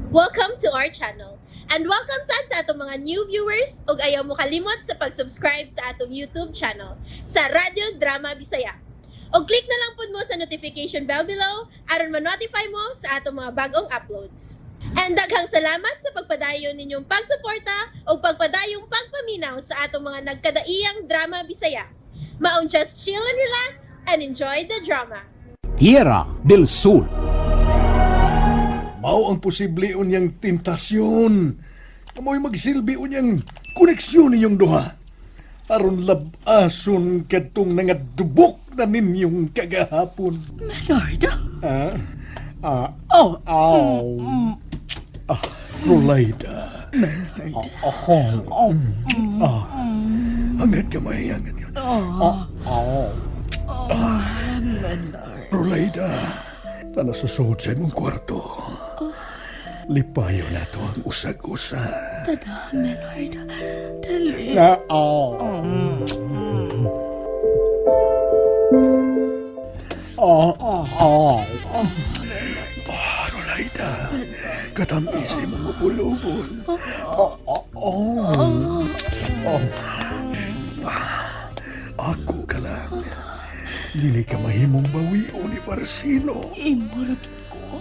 Welcome to our channel. And welcome sa atong mga new viewers ug ayaw mo kalimot sa pag-subscribe sa atong YouTube channel sa Radio Drama Bisaya. O click na lang pud mo sa notification bell below aron ma-notify mo sa atong mga bagong uploads. And daghang salamat sa pagpadayon ninyong pagsuporta o pagpadayong pagpaminaw sa atong mga nagkadaiyang Drama Bisaya. Maong just chill and relax and enjoy the drama. Tierra del Sur. Mao ang posible unyang tentasyon. Amoy magsilbi unyang koneksyon ninyong duha. Aron labason kadtong nangadubok na ninyong kagahapon. Menardo? Rolaida. Hangad kamay, hangad kamay. Rolaida, panasusuod sa imong kwarto. Lipayo na to ang usag-usag. Tadaan, Menardo. Dali. Rolaida, katamisi mong ubul-ubul. Ako ka lang. Dili ka mahimong bawio ni Barsino. Imulog ko.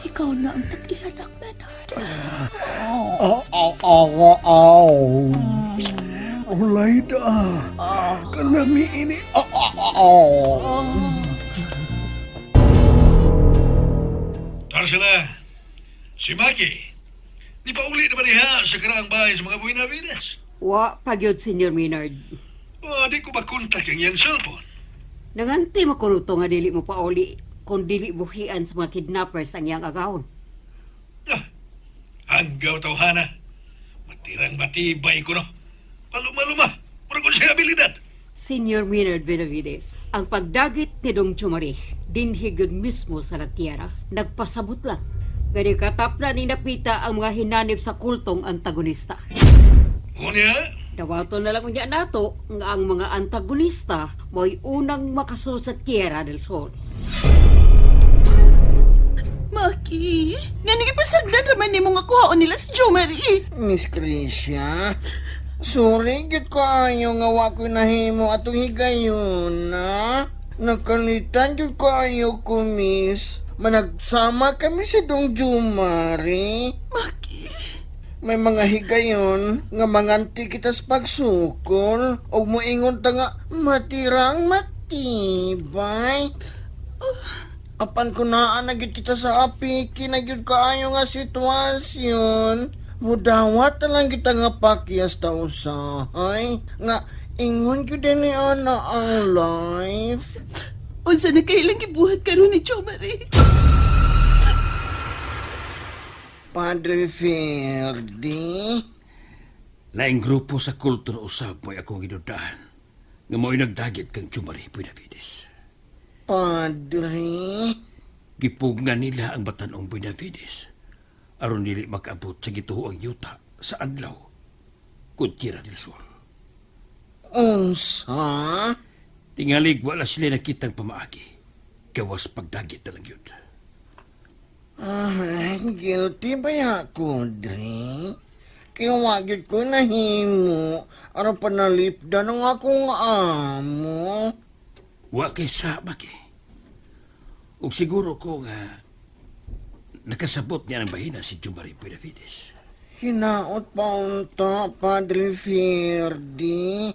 Ikaw na ang tag-ihanak, Menardo. Rolaida, kalami ini. Tarsila, si Maki, di pa uli naman niya sa karaang bahay sa mga Buena Vidas. Wa pagyod, Senior Maynard. Di ko makontak ang iyang cellphone. Nanganti makuruto nga dili mo pauli kung dili buhian sa mga kidnappers ang iyang agawon. Hanggaw tawhana. Matirang matibay ko no. Paluma-luma, mura ko siya abilidad. Senior Maynard Benavides, ang pagdagit ni Dong Chumari, dinhigod mismo sa Latiara, nagpasabot lang. Gani katapla ni napita ang mga hinanib sa kultong antagonista. Unya, Dawato na lang unya nato nga ang mga antagonista mo'y unang makasul sa Tierra del Sol. Maki, nga nagipasagdan naman ni mga kuhaon nila si Jo Marie. Miss Tricia, sorry, git ko ayaw nga wa ko nahimo atong higayon, na? Nakalitan git ko ayaw ko, miss. Managsama kami sa Dong Jumari. Maki, May mga higayon nga manganti kita sa pagsukol. O moingon ta nga matirang matibay. Apan kunaan na gyud kita sa apiki na gyud kaayo nga sitwasyon. Mudawat na lang kita nga pakyas ta usahay. Nga ingon gyud ni ana ang life. unsa na kailang gibuhat karon ni Jo Marie? Padre Ferdi. Laing grupo sa kulto na usab mo'y akong ginudahan. Nga mo'y nagdagit kang Chumari Buenavides. Padre. Gipugnan nila ang batanong Buenavides. Aron dili makabot sa gituho ang yuta sa adlaw. Kung Tierra del Sur. Unsa? Tingalig wala sila nakitang pamaagi. Gawas pagdagit na lang yun. Ay, guilty ba ako, Dre? Kaya wagid ko nahimo. Aron panalipdan ang akong amo. Wa kay sama kay. Ug siguro ko nga nakasabot niya ng bahina si Chumari Buenavides. Hinaot pa unta, Padre Ferdi.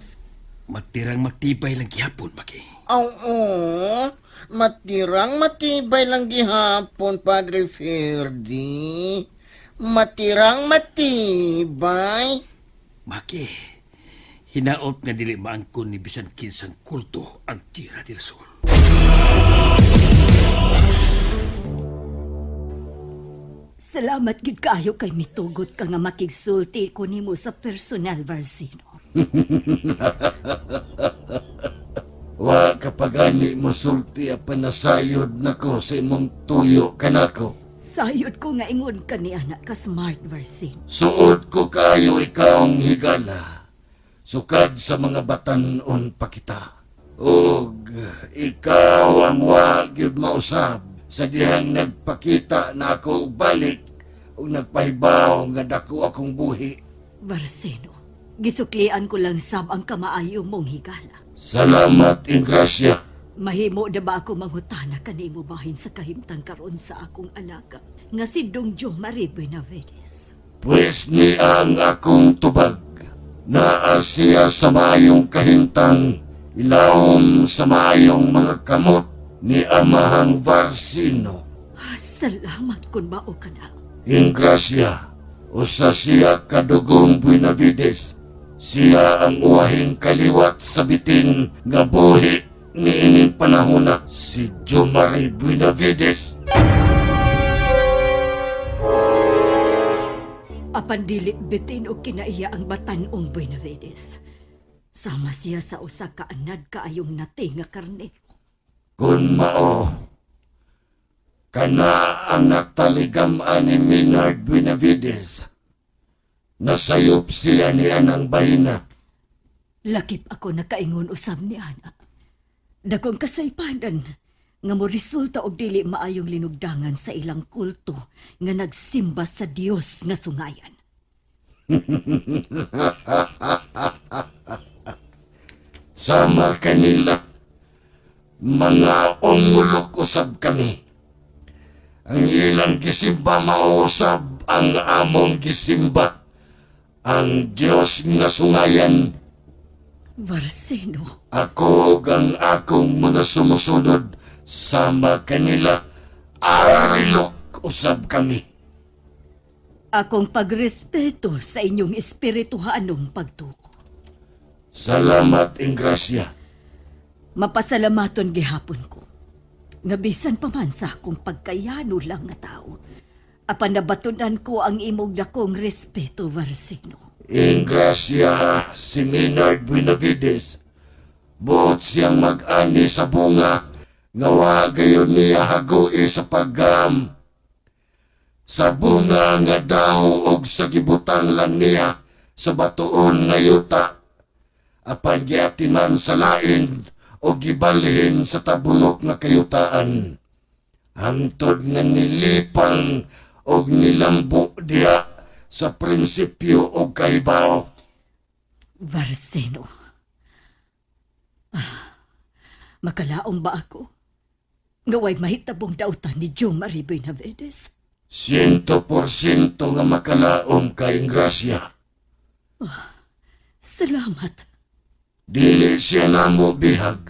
Matirang matibay lang gihapon, Maki. Oo, matirang matibay lang gihapon, Padre Ferdi. Matirang matibay. Maki, hinaot nga dili maangkon ni bisan kinsang kulto ang Tierra del Sur. Salamat gid kaayo kay mitugot ka nga makigsulti ko nimo sa personal, Barsino. Wa kapagani mo sulti apan nasayod nako sa imong tuyo kanako. Sayod ko nga ingon ka ni anak ka smart, Barsino. Suod ko kayo ikaw ang higala. Sukad sa mga batanon pa kita. Og ikaw ang wag yun mausab sa dihang nagpakita na ako balik ug nagpahibaw nga dako akong buhi. Varseno, gisuklian ko lang sab ang kamaayo mong higala. Salamat, Ingrasya. Mahimo na ba ako manghutana kanimo bahin sa kahimtang karon sa akong alaga nga si Dong Jomari Benavides? Pues ni ang akong tubag. Naa siya sa maayong kahintang, ilawom sa maayong mga kamot ni Amahang Varsino. Salamat kun mao ka na. Ingrasya, usa siya kadugong Benavides. Siya ang uwahing kaliwat sa bitin nga buhi ni ining panahona, si Jomari Benavides. Apan dili bitin o kinaiya ang Batan-ong Benavides. Sama siya sa usa ka anad kaayong nati nga karne. Kun mao, kana ang nagtaligam-an ni Maynard Benavides. Nasayop siya niya ng bahina. Lakip ako nakaingon usab ni ana. Dakong kasaypanan nga mo resulta og dili maayong linugdangan sa ilang kulto nga nagsimba sa Dios nga sungayan. Sama kanila, mga umulok usab kami. Ang ilang gisimba mausab ang among gisimba, ang Diyos nga sungayan. Varseno, Ako ug ang akong mga sumusunod, sama kanila, arilok usab kami. akong pagrespeto sa inyong espirituhanong pagtuo. Salamat, Ingrasya. Mapasalamaton gihapon ko. Nga bisan pa man sa akong pagkayano lang nga tao. Apan nabatunan ko ang imong dakong respeto, Varsino. Ingrasya, si Maynard Benavides. Buot siyang mag-ani sa bunga, nga wagayon niya hagoi sa paggam. Sa bunga nga daw og sa gibutang lang niya sa batuon nga yuta. Apan giatiman sa lain o gibalhin sa tabunok nga kayutaan. Hangtod nga nilipang og nilambo diha sa prinsipyo o kahibaw. Varsino. Makalaong ba ako? Ngaway mahitabong dautan ni Jomari Benavides? 100% nga makalaom ka, Ingrasya. Salamat. Dili siya namo bihag.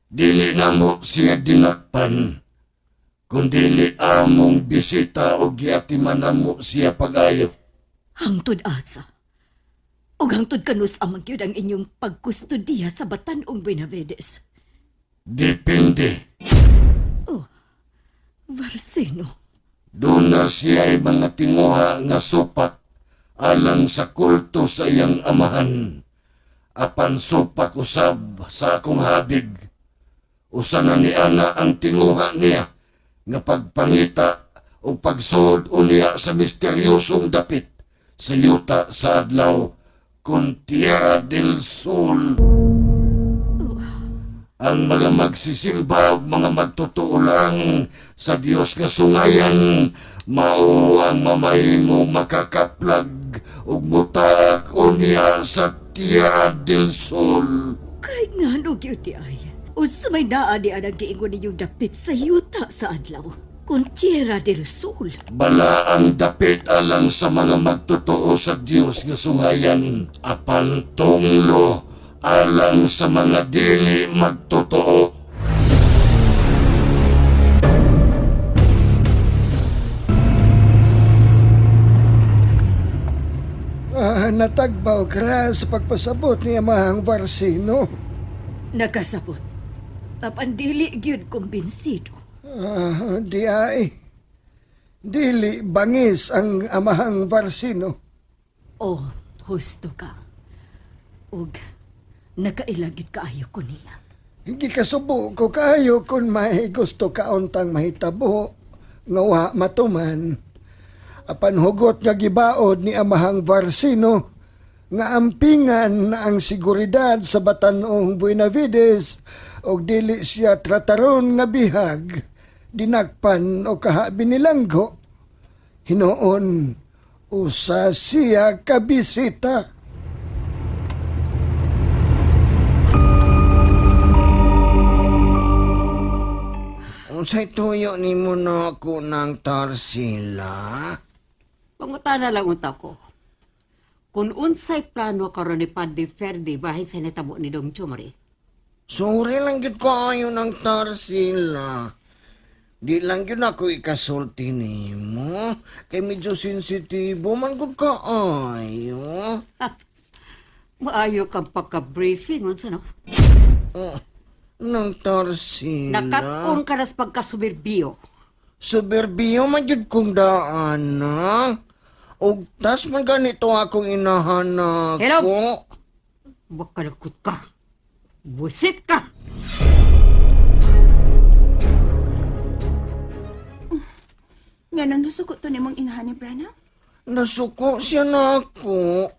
Dili namo siya dinakpan. Kundili among bisita o giatiman namo siya pagayo. Hangtod asa. O hangtod kanus amang yun ang inyong pagkustudiya sa Batan-ong Benavides. Depende. Oh, Varsino. Doon na siya ay mga tinguha nga supak alang sa kulto sa iyang amahan. Apan supak usab sa akong habig. Usa na ni ana ang tinguha niya nga pagpangita o pagsuod unya sa misteryosong dapit sa yuta sa adlaw kun Tierra del Sol. Ang mga magsisimba o mga magtotoo lang sa Diyos nga sungayan, mao ang mamahimo makakaplag o mutak o niya sa Tierra del Sol. Kay nga no gyud di ay. Usa may naa di ang giingon ninyong dapit sa yuta sa adlaw. Kun Tierra del Sol. Bala ang dapit alang sa mga magtotoo sa Diyos nga sungayan, apan tunglo alang sa mga dili magtotoo. Natagbaw ka sa pagpasabot ni Amahang Varsino. Nakasabot. Apan dili gyud kumbinsido. Di ay. Dili bangis ang Amahang Varsino. Oh, husto ka. Ug nakailagid kaayo ko niya. Hindi kasubo ko kayo kung may gusto kauntang mahitabo nga wa matuman. Apan hugot nga gibaod ni Amahang Varsino nga ampingan na ang seguridad sa Batan-ong Benavides og dili siya trataron nga bihag, dinakpan o kaha binilanggo. Hinoon, usa siya kabisita. Unsay tuyo ni mo na ako ng Tarsila? Pangutana lang unta ko. Kung unsay plano karon ni Padre Ferdi bahin sa natabo ni Dong Chumari. Sorry lang gid kaayo ng Tarsila. Di lang yun ako ikasulti nimo. Kay medyo sensitibo man gud kaayo. Maayo kang pagka-briefing unsa no? Ng Tarsila. Nakatong ka na sa pagkasubirbiyo. Suberbiyo man jud kong daan na. Og tas man ganito akong inahanap Hello? ko. Baka nagkut ka. Busit ka. Nga nang nasugot to nimong inahan ni Brana? Nasuko siya na ako.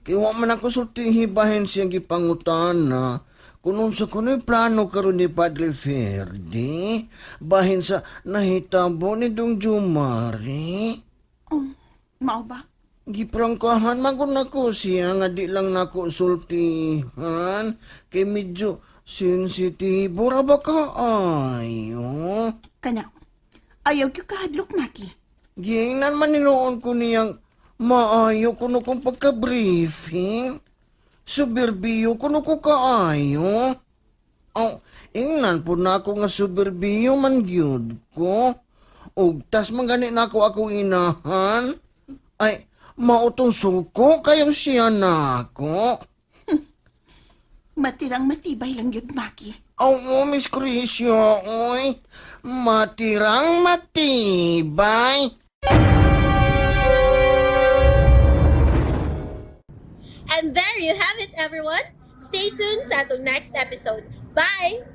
Kaya wa man ako sultihibahin siya gipangutana. Kung sa kuno'y plano karon ni Padre Ferdi, bahin sa nahitabo ni Dong Jumari. Oh, mao ba? Giprangkahan magod nako siya nga di lang nako sultihan. Kay medyo sensitibo ra ba kaayo? Kana, ayaw kyo kahadlok, Maki. Giingnan man niloon ko niyang maayo kuno kong pagka-briefing. Suberbiyo kuno ko kaayo. Oh, ingnan po na ako nga suberbiyo man gyud ko. Og tas man gani na ako inahan. Ay, mautong suko kayong siya na ako. Matirang matibay lang yun, Maki. Oh, Miss Crisio, oy. Matirang matibay. And there you have it, everyone. Stay tuned sa atong next episode. Bye!